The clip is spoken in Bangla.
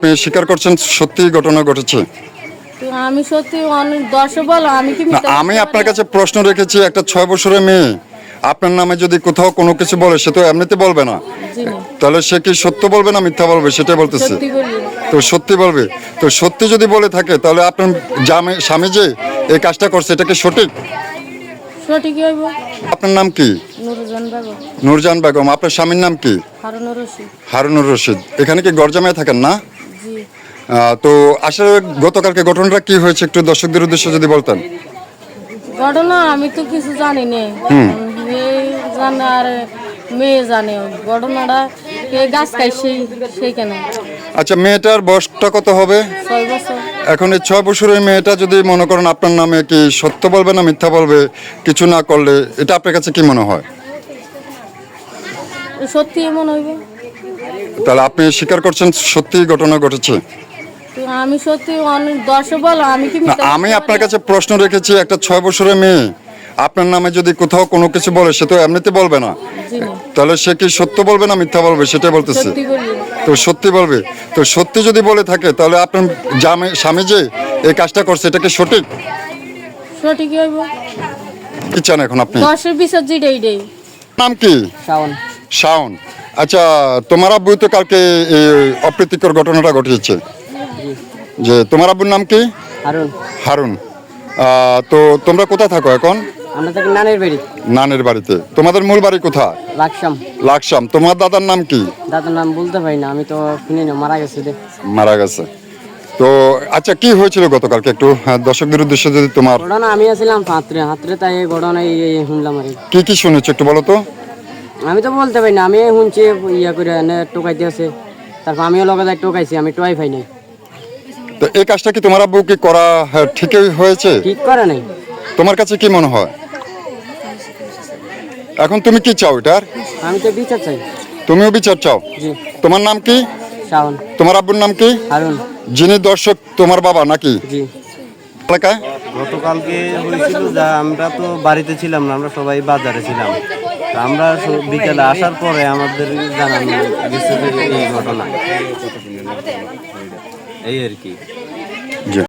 আপনি স্বীকার করছেন সত্যি ঘটনা ঘটেছে? তো আমি সত্যি অনেক দর্শক বলো আমি কি না, আমি আপনার কাছে প্রশ্ন রেখেছি, একটা 6 বছরের মেয়ে আপনার নামে যদি কোথাও কোনো কিছু বলে সে তো এমনিতে বলবে না, জি না, তাহলে সে কি সত্য বলবে না মিথ্যা বলবে সেটাই বলতেছে। সত্যি বলি। তো সত্যি বলবে। তো সত্যি যদি বলে থাকে তাহলে আপনার স্বামী যে এই কাজটা করছে এটা কি সঠিক? সঠিকই হইব। আপনার নাম কি? নুরজান বেগম। নূরজাহান বেগম। আপনার স্বামীর নাম কি? হারুনুর রশিদ। হারুনুর রশিদ। এখানে কি গরজামায় থাকেন না? জি। তো আসলে গতকালকে ঘটনাটা কি হয়েছে একটু দর্শকদের উদ্দেশ্যে যদি বলতেন। ঘটনা আমি তো কিছু জানি না, মেয়ে জানে আর মেয়ে জানে ঘটনাটা। কে গাছ খাই সেইখানে আচ্ছা, মেয়েটার বয়সটা কত হবে? 6 বছর। এখন এই 6 বছরের মেয়েটা যদি মনে করেন আপনার নামে কি সত্য বলবে না মিথ্যা বলবে কিছু না করলে, এটা আপনার কাছে কি মনে হয়? সত্যি এমন হইব। তাহলে আপনি স্বীকার করছেন সত্যি ঘটনা ঘটেছে? তো আমি সত্যি অনেক দর্শক বলো আমি কি না, আমি আপনার কাছে প্রশ্ন রেখেছি, একটা 6 বছরের মেয়ে আপনার নামে যদি কোথাও কোনো কিছু বলে সে তো এমনিতে বলবে না, জি না, তাহলে সে কি সত্য বলবে না মিথ্যা বলবে সেটাই বলতেছে। সত্যি বলি। তো সত্যি বলবে। তো সত্যি যদি বলে থাকে তাহলে আপনার স্বামী যে এই কাজটা করছে এটা কি সঠিক? সঠিকই হইব। কি চান এখন আপনি? দশের বিচার যেটাই দেই। নাম কি? শাওন। শাওন। আচ্ছা, তোমার আব্বু তো কালকে এই অপ্রীতিকর ঘটনাটা ঘটিয়েছে, যে তোমার আব্বুর নাম কি? হারুন। হারুন। তো তোমরা কোথায় থাকো এখন? আমরা থাকি নানের বাড়ি। নানের বাড়িতে। তোমাদের মূল বাড়ি কোথায়? লাকসাম। লাকসাম। তোমার দাদার নাম কি? দাদার নাম বলতে পারি না, আমি তো শুনি না, মারা গেছে রে। মারা গেছে। তো আচ্ছা, কি হয়েছিল গতকালকে একটু দর্শকদের উদ্দেশ্যে যদি তোমার ঘটনা আমি আসছিলাম হাতরে তাই এই ঘটনা শুনলাম আর কি। কি শুনেছো একটু বলো তো। আমি তো বলতে পারি না, আমি শুনছি ইয়া করে টোকাইতে আছে, তারপর আমিও লগে যাই টোকাইছি, আমি টোয়াই পাই নাই। তো এই কাজটা কি তোমার আব্বু কি করা ঠিকই হয়েছে? ঠিক করে নাই। তোমার কাছে কি মনে হয়? এখন তুমি কি চাও এটার? আমি তো বিচার চাই। তুমিও বিচার চাও? জি। তোমার নাম কি? শাওন। তোমার আব্বুর নাম কি? হারুন। যিনি দর্শক তোমার বাবা নাকি? জি। এলাকায় গতকালকে হয়েছিল যা, আমরা তো বাড়িতে ছিলাম না, আমরা সবাই বাজারে ছিলাম। তা আমরা বিকেলে আসার পরে আমাদের জানানো গেছে যে এই ঘটনা, এই আর কি।